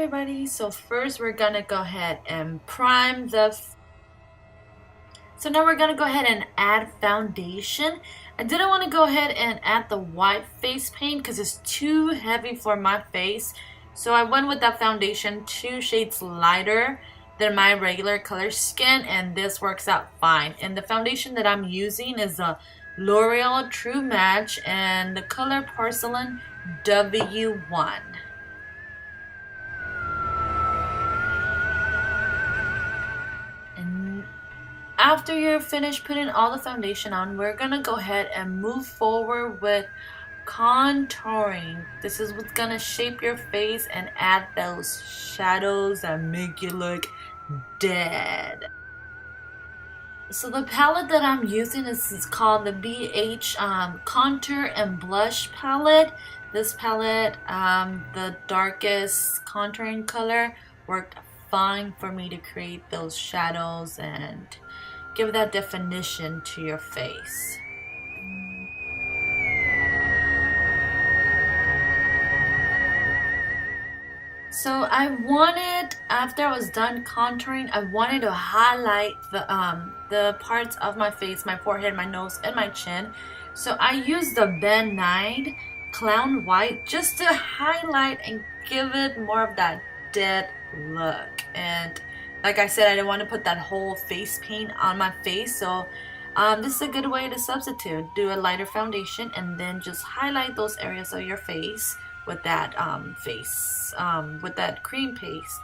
everybody. So first we're gonna go ahead and prime the so now we're gonna go ahead and add foundation. I didn't want to go ahead and add the white face paint because it's too heavy for my face, so I went with that foundation 2 shades lighter than my regular color skin, and this works out fine. And the foundation that I'm using is a L'Oreal True Match and the color Porcelain W1. After you're finished putting all the foundation on, we're gonna go ahead and move forward with contouring. This is what's gonna shape your face and add those shadows that make you look dead. So the palette that I'm using is called the BH Contour and Blush palette. This palette, the darkest contouring color, worked fine for me to create those shadows and give that definition to your face. So I wanted, after I was done contouring, I wanted to highlight the parts of my face, my forehead, my nose, and my chin. So I used the Nye Clown White just to highlight and give it more of that dead look. And like I said, I didn't want to put that whole face paint on my face, so this is a good way to substitute. Do a lighter foundation and then just highlight those areas of your face with that with that cream paste.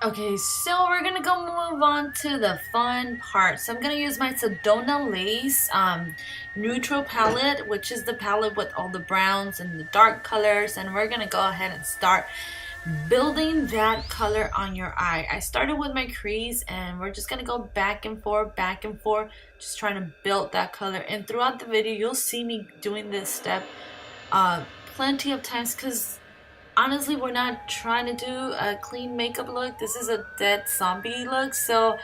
Okay, so we're gonna go move on to the fun part. So I'm gonna use my Sedona Lace neutral palette, which is the palette with all the browns and the dark colors, and we're gonna go ahead and start building that color on your eye. I started with my crease, and we're just gonna go back and forth, just trying to build that color. And throughout the video, you'll see me doing this step plenty of times because honestly, we're not trying to do a clean makeup look. This is a dead zombie look, so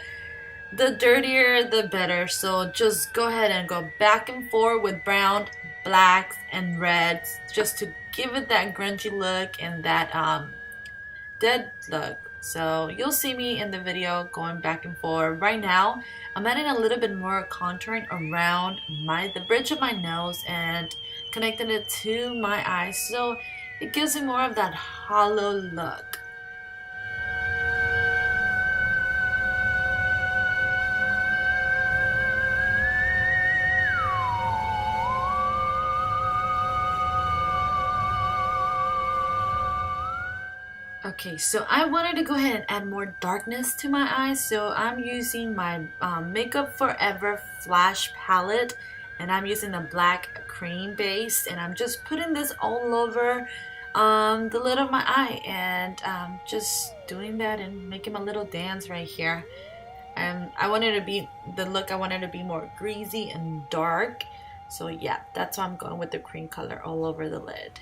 the dirtier the better. So just go ahead and go back and forth with brown, blacks, and reds just to give it that grungy look and that dead look. So you'll see me in the video going back and forth. Right now I'm adding a little bit more contouring around the bridge of my nose and connecting it to my eyes, so it gives me more of that hollow look. Okay, so I wanted to go ahead and add more darkness to my eyes, so I'm using my Makeup Forever Flash palette, and I'm using the black cream base, and I'm just putting this all over the lid of my eye, and just doing that and making my little dance right here. I wanted to be the look. I wanted to be more greasy and dark, so yeah, that's why I'm going with the cream color all over the lid.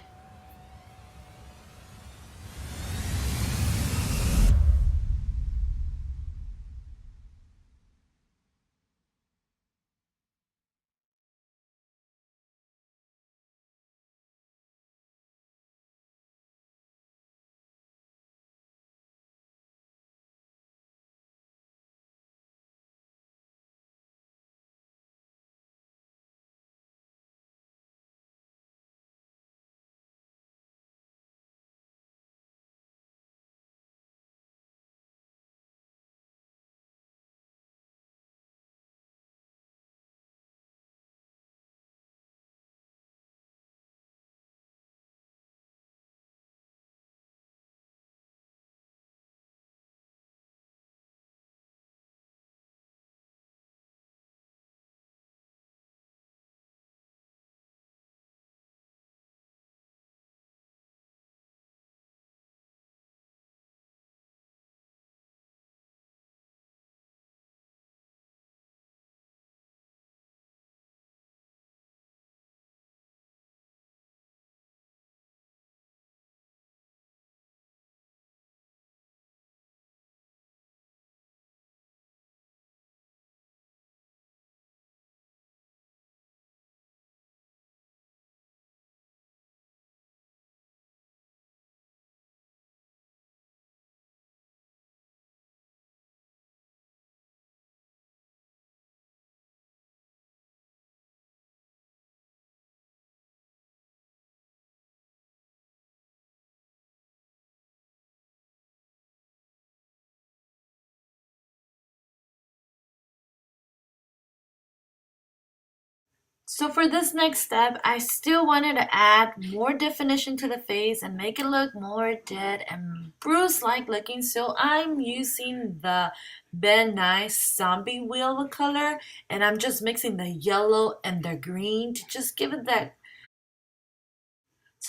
So for this next step, I still wanted to add more definition to the face and make it look more dead and bruise-like looking. So I'm using the Nye Zombie wheel color, and I'm just mixing the yellow and the green to just give it that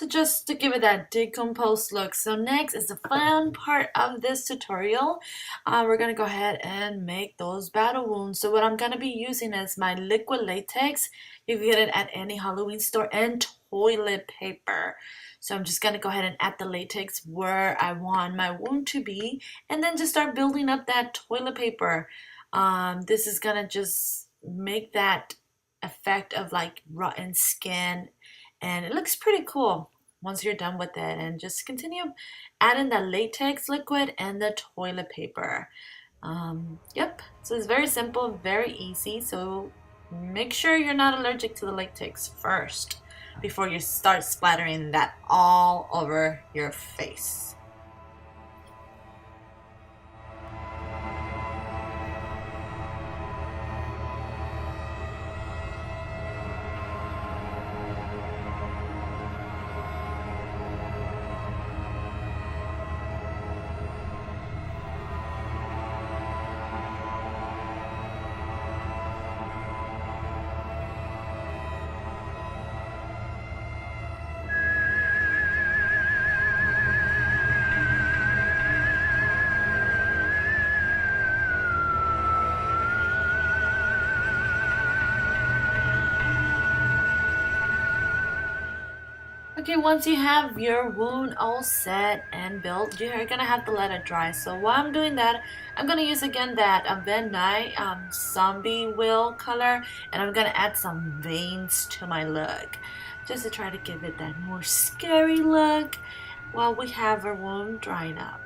just to give it that decomposed look. So next is the fun part of this tutorial. We're gonna go ahead and make those battle wounds. So what I'm gonna be using is my liquid latex. You can get it at any Halloween store, and toilet paper. So I'm just gonna go ahead and add the latex where I want my wound to be, and then just start building up that toilet paper. This is gonna just make that effect of like rotten skin, and it looks pretty cool once you're done with it. And just continue adding the latex liquid and the toilet paper. Yep, so it's very simple, very easy. So make sure you're not allergic to the latex first before you start splattering that all over your face. Okay, once you have your wound all set and built, you're gonna have to let it dry. So while I'm doing that, I'm gonna use again that Nye Zombie wheel color, and I'm gonna add some veins to my look, just to try to give it that more scary look while we have our wound drying up.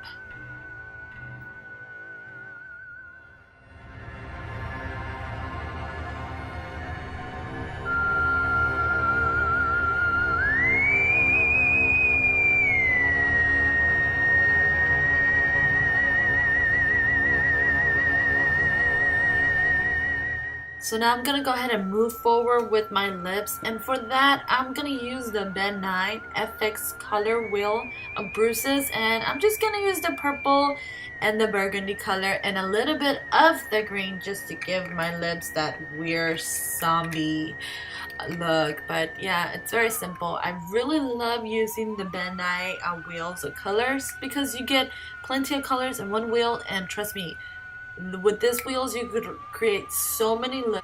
So now I'm gonna go ahead and move forward with my lips, and for that I'm gonna use the Nye FX color wheel of Bruises, and I'm just gonna use the purple and the burgundy color and a little bit of the green just to give my lips that weird zombie look. But yeah, it's very simple. I really love using the Nye wheels of colors because you get plenty of colors in one wheel, and trust me, with these wheels you could create so many looks.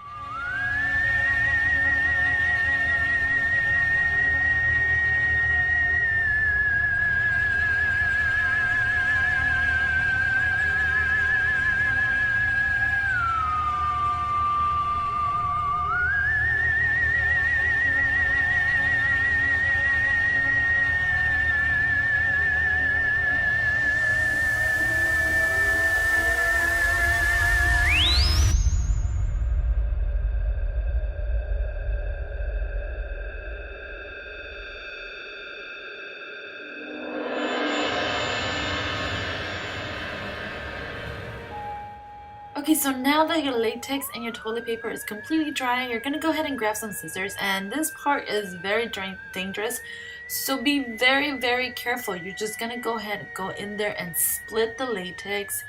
Okay, so now that your latex and your toilet paper is completely dry, you're gonna go ahead and grab some scissors, and this part is very dangerous, so be very careful. You're just gonna go ahead and go in there and split the latex,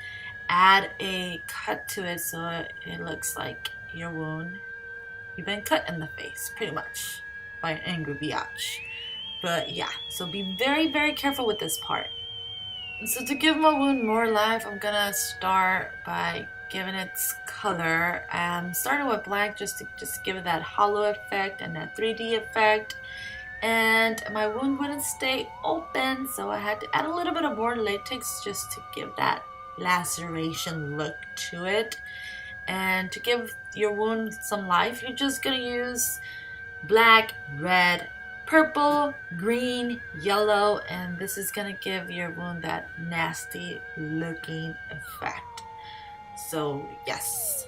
add a cut to it so it looks like your wound. You've been cut in the face, pretty much, by an angry biatch. But yeah, so be very careful with this part. So to give my wound more life, I'm gonna start by giving it color. Starting with black just to give it that hollow effect and that 3D effect. And my wound wouldn't stay open, so I had to add a little bit of more latex just to give that laceration look to it. And to give your wound some life, you're just gonna use black, red, purple, green, yellow, and this is gonna give your wound that nasty looking effect. So yes.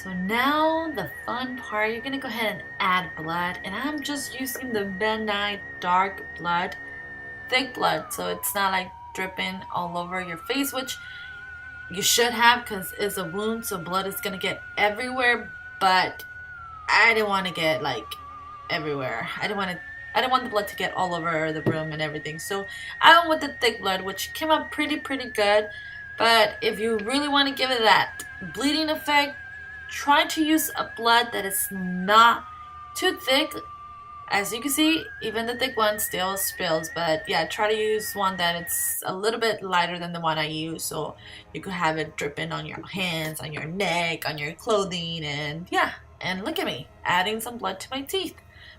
So now the fun part, you're gonna go ahead and add blood, and I'm just using the Nye Dark blood, thick blood, so it's not like dripping all over your face, which you should have because it's a wound, so blood is gonna get everywhere. But I didn't want to get like everywhere. I didn't want the blood to get all over the room and everything. So I went with the thick blood, which came out pretty good. But if you really want to give it that bleeding effect, try to use a blood that is not too thick. As you can see, even the thick one still spills, but yeah, try to use one that it's a little bit lighter than the one I use, so you could have it dripping on your hands, on your neck, on your clothing, and yeah. And look at me, adding some blood to my teeth,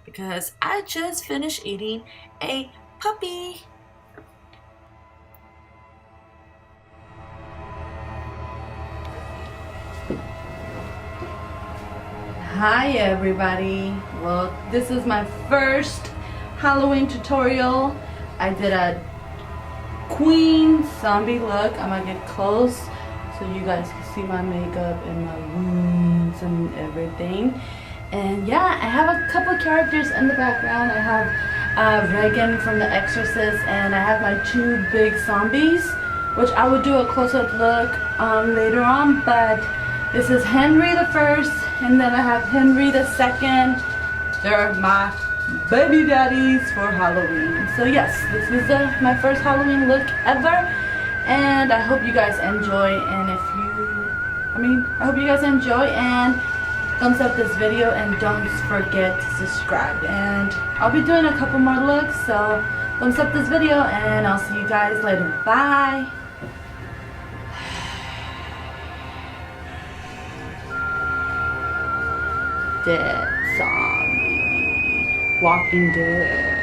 because I just finished eating a puppy. Hi everybody, well this is my first Halloween tutorial. I did a queen zombie look. I'm gonna get close so you guys can see my makeup and my wounds and everything. And yeah, I have a couple characters in the background. I have Regan from The Exorcist, and I have my two big zombies, which I will do a close-up look later on. But this is Henry the First, and then I have Henry the Second. They're my baby daddies for Halloween. So yes, this is my first Halloween look ever, and I hope you guys enjoy. And I hope you guys enjoy, and thumbs up this video, and don't forget to subscribe. And I'll be doing a couple more looks, so thumbs up this video, and I'll see you guys later. Bye. Dead zombie. Walking Dead.